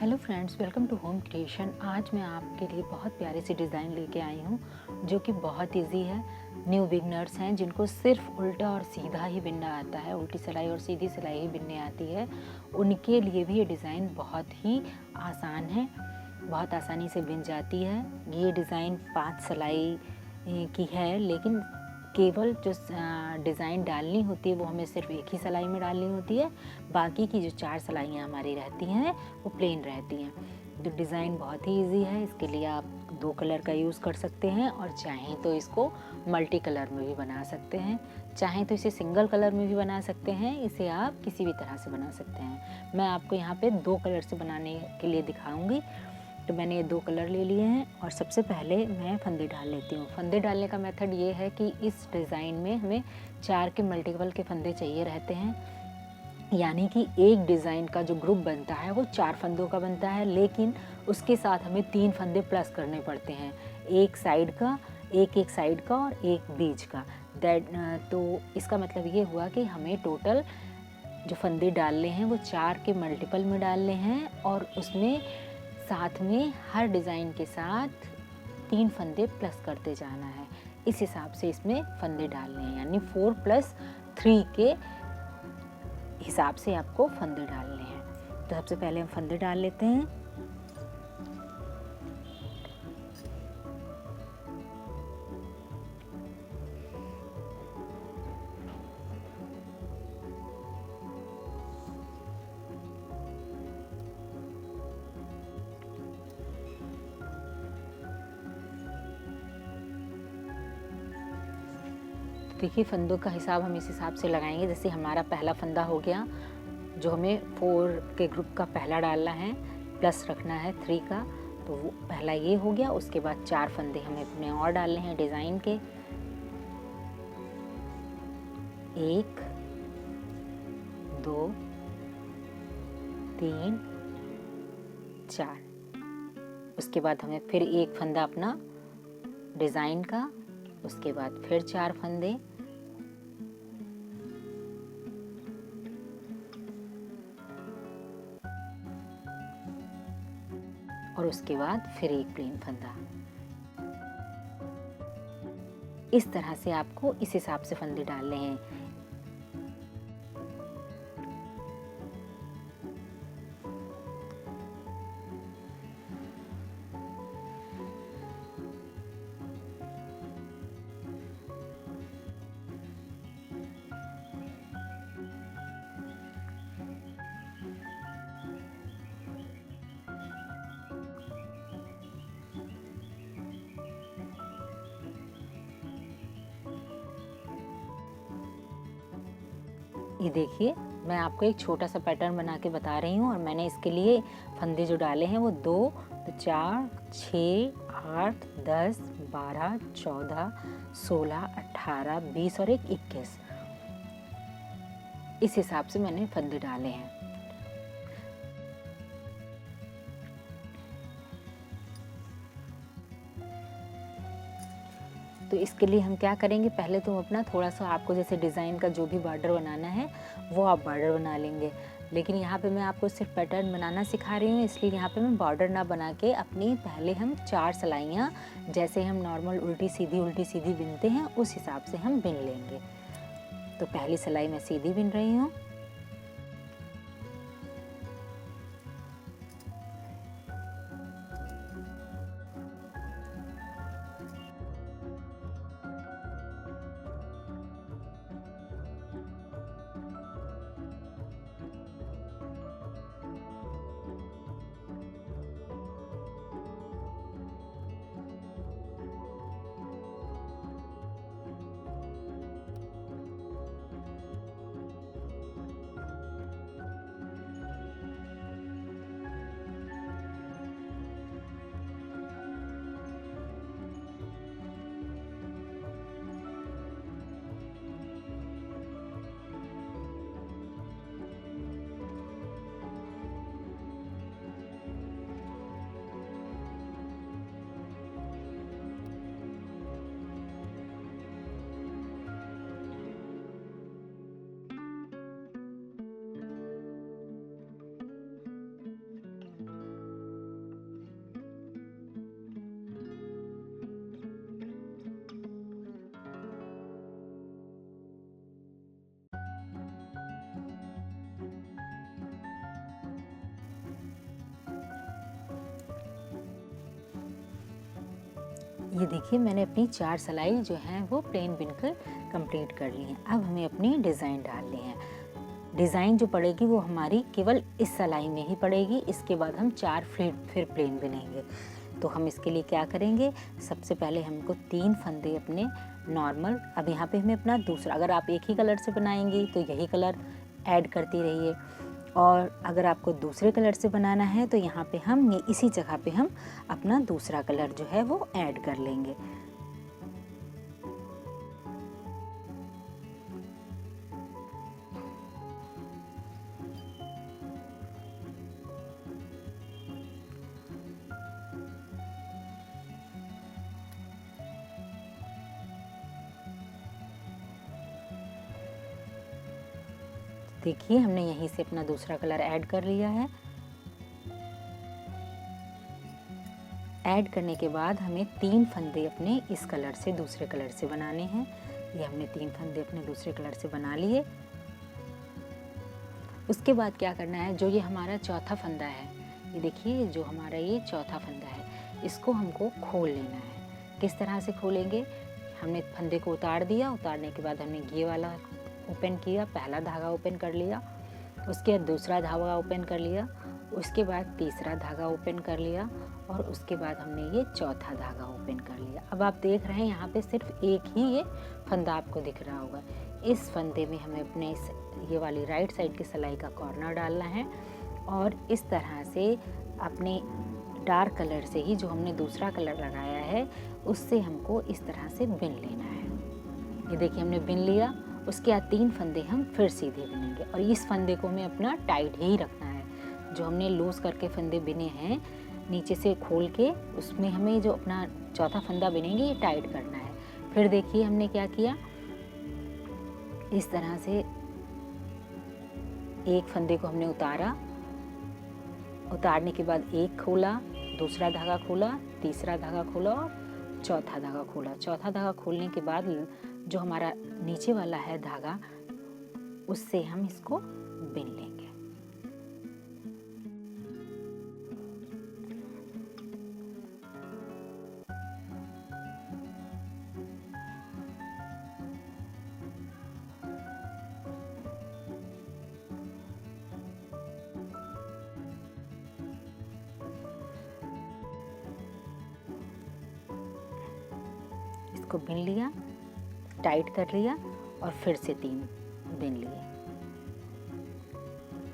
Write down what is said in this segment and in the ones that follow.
Hello friends, welcome to home creation. आज मैं आपके लिए बहुत प्यारी सी डिज़ाइन लेके आई हूँ जो कि बहुत इजी है। न्यू बिगनर्स हैं जिनको सिर्फ उल्टा और सीधा ही बिनना आता है, उल्टी सिलाई और सीधी सिलाई ही बिनने आती है, उनके लिए भी ये डिज़ाइन बहुत ही आसान है, बहुत आसानी से बिन जाती है। ये डिज़ाइन 5 सिलाई की है, लेकिन केवल जो डिज़ाइन डालनी होती है वो हमें सिर्फ एक ही सिलाई में डालनी होती है। बाकी की जो 4 सिलाइयाँ हमारी रहती हैं वो प्लेन रहती हैं। तो डिज़ाइन बहुत ही इजी है। इसके लिए आप 2 कलर का यूज़ कर सकते हैं और चाहें तो इसको मल्टी कलर में भी बना सकते हैं, चाहें तो इसे सिंगल कलर में भी बना सकते हैं। इसे आप किसी भी तरह से बना सकते हैं। मैं आपको यहाँ पे 2 कलर से बनाने के लिए दिखाऊंगी। तो मैंने ये 2 कलर ले लिए हैं और सबसे पहले मैं फंदे डाल लेती हूँ। फंदे डालने का मेथड ये है कि इस डिज़ाइन में हमें 4 के मल्टीपल के फंदे चाहिए रहते हैं, यानी कि एक डिज़ाइन का जो ग्रुप बनता है वो 4 फंदों का बनता है, लेकिन उसके साथ हमें 3 फंदे प्लस करने पड़ते हैं, एक साइड का, एक साइड का और एक बीच का। तो इसका मतलब ये हुआ कि हमें टोटल जो फंदे डालने हैं वो 4 के मल्टीपल में डालने हैं और उसमें साथ में हर डिज़ाइन के साथ 3 फंदे प्लस करते जाना है। इस हिसाब से इसमें फंदे डालने हैं, यानी 4 + 3 के हिसाब से आपको फंदे डालने हैं। तो सबसे पहले हम फंदे डाल लेते हैं। देखिए, फंदों का हिसाब हम इस हिसाब से लगाएंगे। जैसे हमारा पहला फंदा हो गया, जो हमें 4 के ग्रुप का पहला डालना है, प्लस रखना है 3 का, तो वो पहला ये हो गया। उसके बाद 4 फंदे हमें अपने और डालने हैं डिज़ाइन के। 1 2 3 4। उसके बाद हमें फिर एक फंदा अपना डिज़ाइन का, उसके बाद फिर 4 फंदे, और उसके बाद फिर एक प्लेन फंदा। इस तरह से आपको इस हिसाब से फंदे डालने हैं। ये देखिए, मैं आपको एक छोटा सा पैटर्न बना के बता रही हूँ और मैंने इसके लिए फंदे जो डाले हैं वो 2 तो 4 6 8 10 12 14 16 18 20 और एक 21। इस हिसाब से मैंने फंदे डाले हैं। तो इसके लिए हम क्या करेंगे, पहले तो अपना थोड़ा सा आपको जैसे डिज़ाइन का जो भी बॉर्डर बनाना है वो आप बॉर्डर बना लेंगे, लेकिन यहाँ पे मैं आपको सिर्फ पैटर्न बनाना सिखा रही हूँ, इसलिए यहाँ पे मैं बॉर्डर ना बना के अपनी पहले हम 4 सिलाइयाँ जैसे हम नॉर्मल उल्टी सीधी बिनते हैं उस हिसाब से हम बिन लेंगे। तो पहली सिलाई मैं सीधी बिन रही हूँ। ये देखिए मैंने अपनी 4 सिलाई जो है वो प्लेन बिनकर कंप्लीट कर ली हैं। अब हमें अपनी डिज़ाइन डालनी है। डिज़ाइन जो पड़ेगी वो हमारी केवल इस सिलाई में ही पड़ेगी। इसके बाद हम 4 फिर प्लेन बिनेंगे। तो हम इसके लिए क्या करेंगे, सबसे पहले हमको 3 फंदे अपने नॉर्मल, अब यहाँ पे हमें अपना दूसरा, अगर आप एक ही कलर से बनाएंगी तो यही कलर ऐड करती रहिए, और अगर आपको दूसरे कलर से बनाना है तो यहाँ पे हम ये इसी जगह पे हम अपना दूसरा कलर जो है वो ऐड कर लेंगे। देखिए हमने यहीं से अपना दूसरा कलर ऐड कर लिया है। ऐड करने के बाद हमें 3 फंदे अपने इस कलर से दूसरे कलर से बनाने हैं। ये हमने 3 फंदे अपने दूसरे कलर से बना लिए। उसके बाद क्या करना है, जो ये हमारा चौथा फंदा है, ये देखिए जो हमारा ये चौथा फंदा है, इसको हमको खोल लेना है। किस तरह से खोलेंगे, हमने फंदे को उतार दिया, उतारने के बाद हमने ये वाला ओपन किया, पहला धागा ओपन कर लिया, उसके बाद दूसरा धागा ओपन कर लिया, उसके बाद तीसरा धागा ओपन कर लिया, और उसके बाद हमने ये चौथा धागा ओपन कर लिया। अब आप देख रहे हैं यहाँ पे सिर्फ एक ही ये फंदा आपको दिख रहा होगा। इस फंदे में हमें अपने ये वाली राइट साइड की सिलाई का कॉर्नर डालना है, और इस तरह से अपने डार्क कलर से ही जो हमने दूसरा कलर लगाया है उससे हमको इस तरह से बिन लेना है। ये देखिए हमने बिन लिया। उसके बाद 3 फंदे हम फिर सीधे बिनेंगे, और इस फंदे को हमें अपना टाइट ही रखना है। जो हमने लूज करके फंदे बिने हैं नीचे से खोल के, उसमें हमें जो अपना चौथा फंदा बिनेंगे ये टाइट करना है। फिर देखिए हमने क्या किया, इस तरह से एक फंदे को हमने उतारा, उतारने के बाद एक खोला, दूसरा धागा खोला, तीसरा धागा खोला और चौथा धागा खोला। चौथा धागा खोलने के बाद जो हमारा नीचे वाला है धागा, उससे हम इसको बिन लेंगे। इसको बिन लिया, टाइट कर लिया, और फिर से 3 बिन लिए।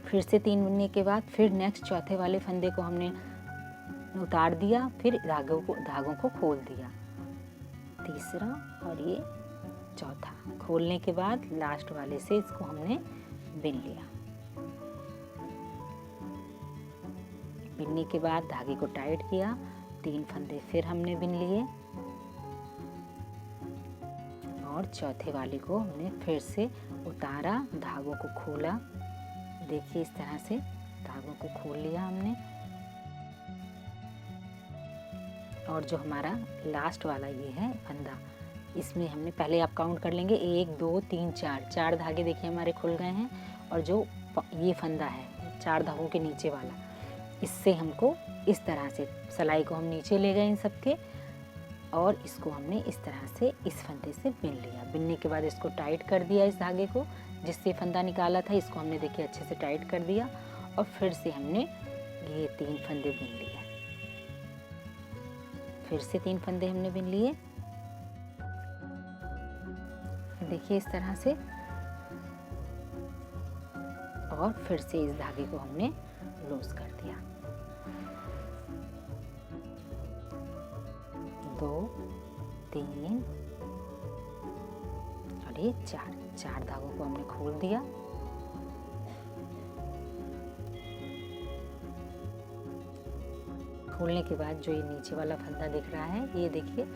फिर से 3 बिनने के बाद फिर नेक्स्ट चौथे वाले फंदे को हमने उतार दिया, फिर धागों को खोल दिया, तीसरा और ये चौथा। खोलने के बाद लास्ट वाले से इसको हमने बिन लिया। बिनने के बाद धागे को टाइट किया, 3 फंदे फिर हमने बिन लिए, और चौथे वाले को हमने फिर से उतारा, धागों को खोला। देखिए इस तरह से धागों को खोल लिया हमने, और जो हमारा लास्ट वाला ये है फंदा, इसमें हमने पहले आप काउंट कर लेंगे 1 2 3 4 धागे देखिए हमारे खुल गए हैं। और जो ये फंदा है 4 धागों के नीचे वाला, इससे हमको इस तरह से सिलाई को हम नीचे ले गए इन सबके, और इसको हमने इस तरह से इस फंदे से बिन लिया। बिनने के बाद इसको टाइट कर दिया, इस धागे को जिससे फंदा निकाला था इसको हमने देखिए अच्छे से टाइट कर दिया, और फिर से हमने ये 3 फंदे बिन लिए। फिर से 3 फंदे हमने बिन लिए, देखिए इस तरह से, और फिर से इस धागे को हमने लूज कर दिया। 2 3 और ये 4 धागों को हमने खोल दिया। खोलने के बाद जो ये नीचे वाला फंदा दिख रहा है, ये देखिए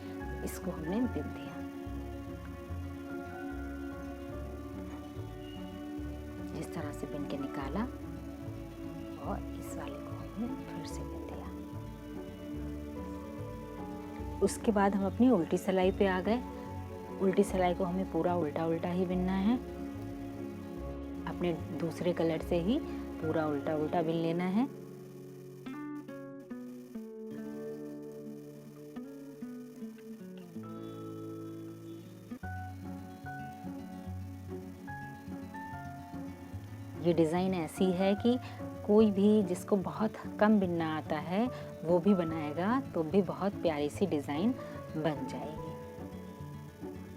इसको हमने बिन दिया। इस तरह से बिन के निकाला, और इस वाले को हमने फिर से बिन दिया। उसके बाद हम अपनी उल्टी सिलाई पे आ गए। उल्टी सिलाई को हमें पूरा उल्टा उल्टा ही बिनना है, अपने दूसरे कलर से ही पूरा उल्टा उल्टा बिन लेना है। ये डिज़ाइन ऐसी है कि कोई भी जिसको बहुत कम बिनना आता है वो भी बनाएगा तो भी बहुत प्यारी सी डिज़ाइन बन जाएगी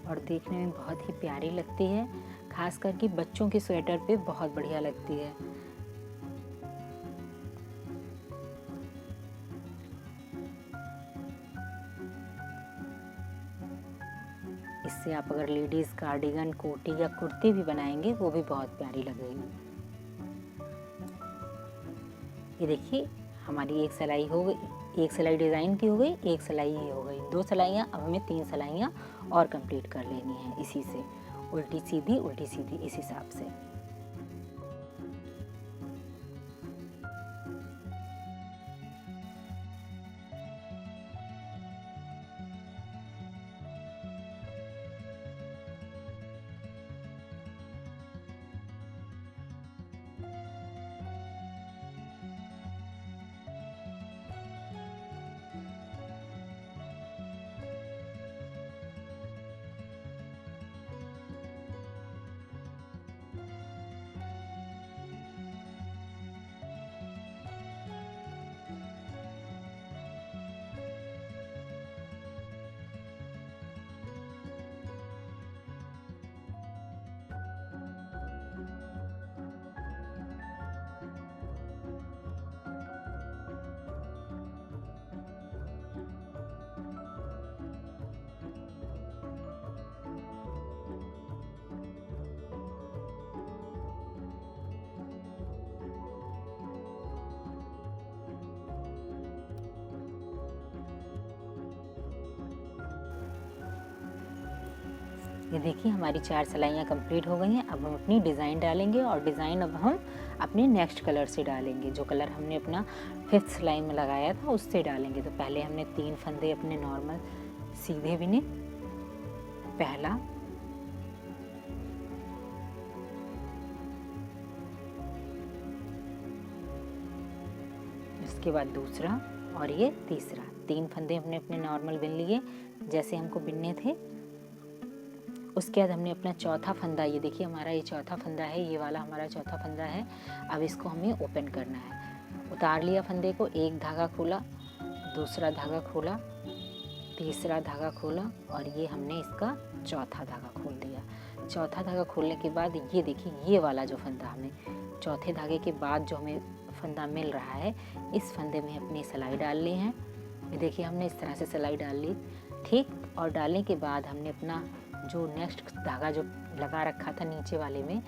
और देखने में बहुत ही प्यारी लगती है। खास करके बच्चों के स्वेटर पे बहुत बढ़िया लगती है। इससे आप अगर लेडीज़ कार्डिगन, कोटी या कुर्ती भी बनाएंगे वो भी बहुत प्यारी लगेगी। ये देखिए हमारी एक सिलाई हो गई, एक सिलाई डिज़ाइन की हो गई, एक सिलाई ये हो गई, 2 सिलाइयाँ। अब हमें 3 सिलाइयाँ और कंप्लीट कर लेनी है इसी से, उल्टी सीधी इस हिसाब से। ये देखिए हमारी 4 सिलाइयाँ कंप्लीट हो गई हैं। अब हम अपनी डिज़ाइन डालेंगे और डिज़ाइन अब हम अपने नेक्स्ट कलर से डालेंगे, जो कलर हमने अपना 5th सिलाई में लगाया था उससे डालेंगे। तो पहले हमने 3 फंदे अपने नॉर्मल सीधे बिने, पहला, इसके बाद दूसरा और ये तीसरा। 3 फंदे हमने अपने नॉर्मल बिन लिए जैसे हमको बिनने थे। उसके बाद हमने अपना चौथा फंदा, ये देखिए हमारा ये चौथा फंदा है, ये वाला हमारा चौथा फंदा है। अब इसको हमें ओपन करना है। उतार लिया फंदे को, एक धागा खोला, दूसरा धागा खोला, तीसरा धागा खोला और ये हमने इसका चौथा धागा खोल दिया। चौथा धागा खोलने के बाद ये देखिए ये वाला जो फंदा हमें चौथे धागे के बाद जो हमें फंदा मिल रहा है, इस फंदे में अपनी सिलाई डालनी है। ये देखिए हमने इस तरह से सिलाई डाल ली, ठीक। और डालने के बाद हमने अपना जो नेक्स्ट धागा जो लगा रखा था नीचे वाले में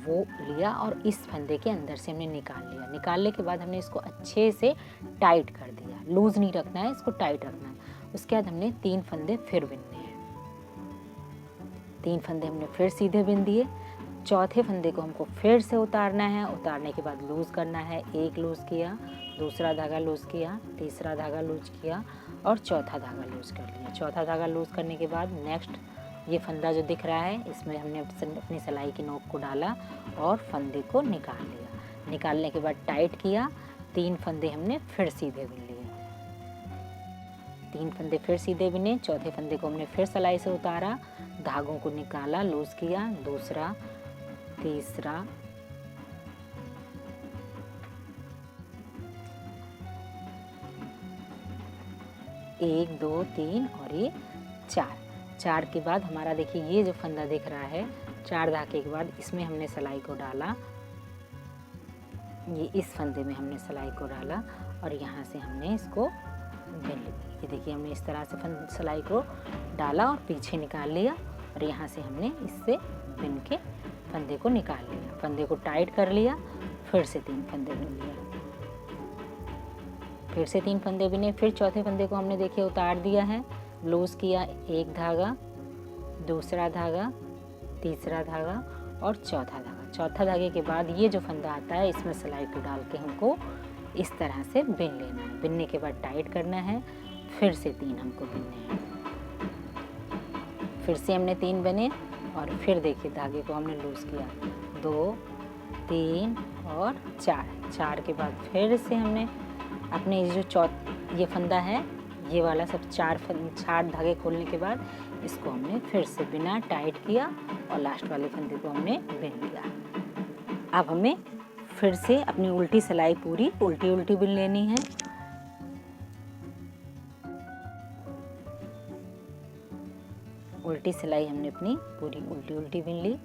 वो लिया और इस फंदे के अंदर से हमने निकाल लिया। निकालने के बाद हमने इसको अच्छे से टाइट कर दिया। लूज़ नहीं रखना है, इसको टाइट रखना है। उसके बाद हमने 3 फंदे फिर बिनने हैं। 3 फंदे हमने फिर सीधे बिन दिए। चौथे फंदे को हमको फिर से उतारना है। उतारने के बाद लूज़ करना है। एक लूज़ किया, दूसरा धागा लूज़ किया, तीसरा धागा लूज़ किया और चौथा धागा लूज़ कर लिया। चौथा धागा लूज़ करने के बाद नेक्स्ट ये फंदा जो दिख रहा है इसमें हमने अपनी सिलाई की नोक को डाला और फंदे को निकाल लिया। निकालने के बाद टाइट किया। 3 फंदे हमने फिर सीधे बिन लिए। 3 फंदे फिर सीधे बिने। चौथे फंदे को हमने फिर सिलाई से उतारा, धागों को निकाला, लूज़ किया, दूसरा, तीसरा, एक, 2, 3 और ये 4। 4 के बाद हमारा देखिए ये जो फंदा दिख रहा है, 4 धागे के बाद इसमें हमने सिलाई को डाला। ये इस फंदे में हमने सिलाई को डाला और यहाँ से हमने इसको बिन लिया। ये देखिए हमने इस तरह से सिलाई को डाला और पीछे निकाल लिया और यहाँ से हमने इससे बिन के फंदे को निकाल लिया। फंदे को टाइट कर लिया, फिर से 3 फंदे बिन लिया, फिर से 3 फंदे बिने। फिर चौथे फंदे को हमने देखिए उतार दिया है, लूज़ किया, एक धागा, दूसरा धागा, तीसरा धागा और चौथा धागा। चौथा धागे के बाद ये जो फंदा आता है इसमें सिलाई को डाल के हमको इस तरह से बिन लेना है। बिनने के बाद टाइट करना है, फिर से 3 हमको बिनने हैं। फिर से हमने 3 बने और फिर देखिए धागे को हमने लूज़ किया, 2, 3 और 4। 4 के बाद फिर से हमने अपने जो ये फंदा है ये वाला सब 4 धागे खोलने के बाद इसको हमने फिर से बिना टाइट किया और लास्ट वाले फंदे को हमने बिन लिया। अब हमें फिर से अपनी उल्टी सिलाई पूरी उल्टी उल्टी बिन लेनी है। उल्टी सिलाई हमने अपनी पूरी उल्टी उल्टी बिन ली।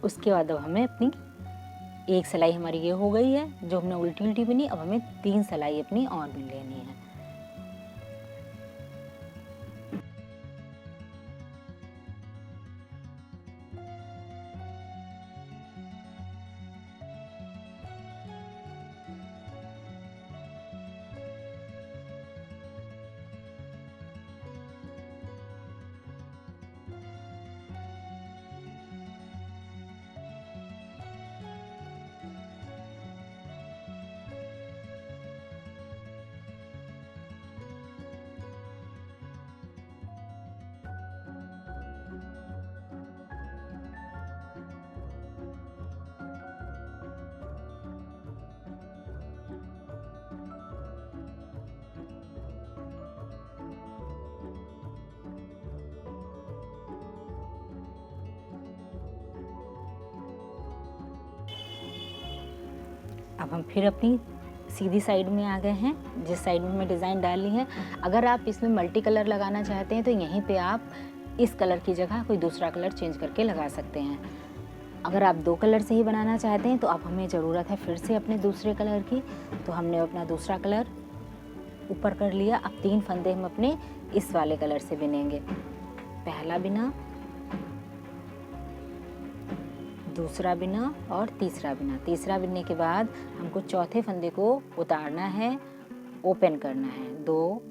उसके बाद अब हमें अपनी एक सिलाई हमारी ये हो गई है जो हमने उल्टी उल्टी बिनी। अब हमें 3 सिलाई अपनी और बिन लेनी है। अब हम फिर अपनी सीधी साइड में आ गए हैं, जिस साइड में हमें डिज़ाइन डालनी है। अगर आप इसमें मल्टी कलर लगाना चाहते हैं तो यहीं पे आप इस कलर की जगह कोई दूसरा कलर चेंज करके लगा सकते हैं। अगर आप 2 कलर से ही बनाना चाहते हैं तो अब हमें ज़रूरत है फिर से अपने दूसरे कलर की। तो हमने अपना दूसरा कलर ऊपर कर लिया। अब 3 फंदे हम अपने इस वाले कलर से बिनेंगे। पहला बिना, दूसरा बिना और तीसरा बिना। तीसरा बिनने के बाद हमको चौथे फंदे को उतारना है, ओपन करना है। 2,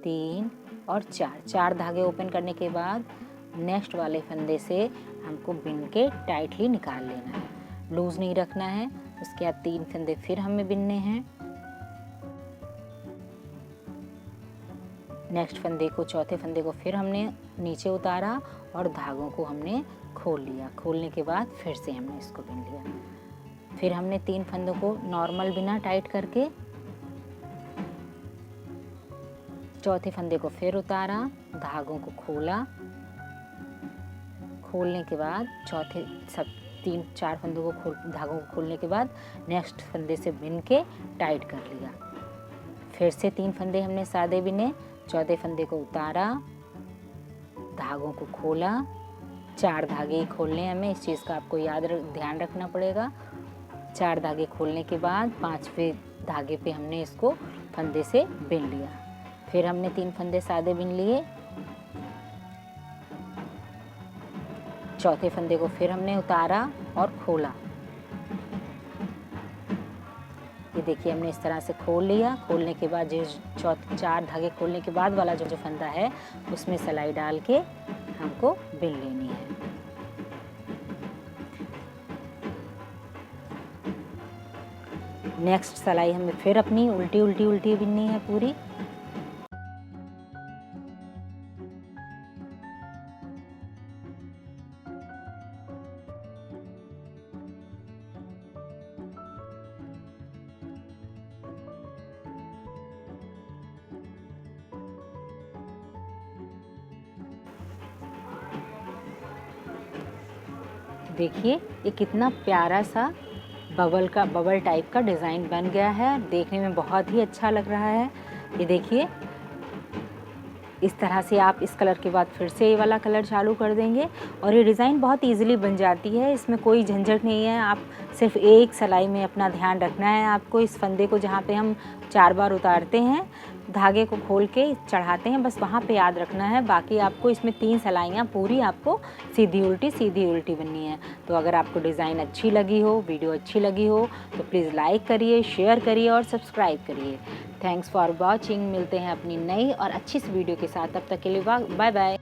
3 और 4 धागे ओपन करने के बाद नेक्स्ट वाले फंदे से हमको बिन के टाइटली निकाल लेना है, लूज़ नहीं रखना है। उसके बाद 3 फंदे फिर हमें बिनने हैं। नेक्स्ट फंदे को, चौथे फंदे को फिर हमने नीचे उतारा और धागों को हमने खोल लिया। खोलने के बाद फिर से हमने इसको बिन लिया। फिर हमने 3 फंदों को नॉर्मल बिना टाइट करके, चौथे फंदे को फिर उतारा, धागों को खोला। खोलने के बाद चौथे 3-4 फंदों को धागों को खोलने के बाद नेक्स्ट फंदे से बिन के टाइट कर लिया। फिर से 3 फंदे हमने सादे बिने, चौथे फंदे को उतारा, धागों को खोला। 4 धागे खोलने हैं हमें, इस चीज़ का आपको ध्यान रखना पड़ेगा। 4 धागे खोलने के बाद 5वें धागे पे हमने इसको फंदे से बिन लिया। फिर हमने 3 फंदे सादे बिन लिए। चौथे फंदे को फिर हमने उतारा और खोला। ये देखिए हमने इस तरह से खोल लिया। खोलने के बाद जो 4 धागे खोलने के बाद वाला जो फंदा है उसमें सिलाई डाल के हमको बिन लेनी है। नेक्स्ट सिलाई हमें फिर अपनी उल्टी उल्टी उल्टी बिननी है पूरी। देखिए ये कितना प्यारा सा बबल टाइप का डिज़ाइन बन गया है। देखने में बहुत ही अच्छा लग रहा है। ये देखिए इस तरह से आप इस कलर के बाद फिर से ये वाला कलर चालू कर देंगे और ये डिज़ाइन बहुत इजीली बन जाती है। इसमें कोई झंझट नहीं है। आप सिर्फ एक सिलाई में अपना ध्यान रखना है आपको। इस फंदे को जहाँ पे हम 4 बार उतारते हैं धागे को खोल के चढ़ाते हैं, बस वहाँ पे याद रखना है। बाकी आपको इसमें 3 सिलाइयाँ पूरी आपको सीधी उल्टी बननी है। तो अगर आपको डिज़ाइन अच्छी लगी हो, वीडियो अच्छी लगी हो तो प्लीज़ लाइक करिए, शेयर करिए और सब्सक्राइब करिए। Thanks for watching. मिलते हैं अपनी नई और अच्छी सी वीडियो के साथ, तब तक के लिए बाय बाय।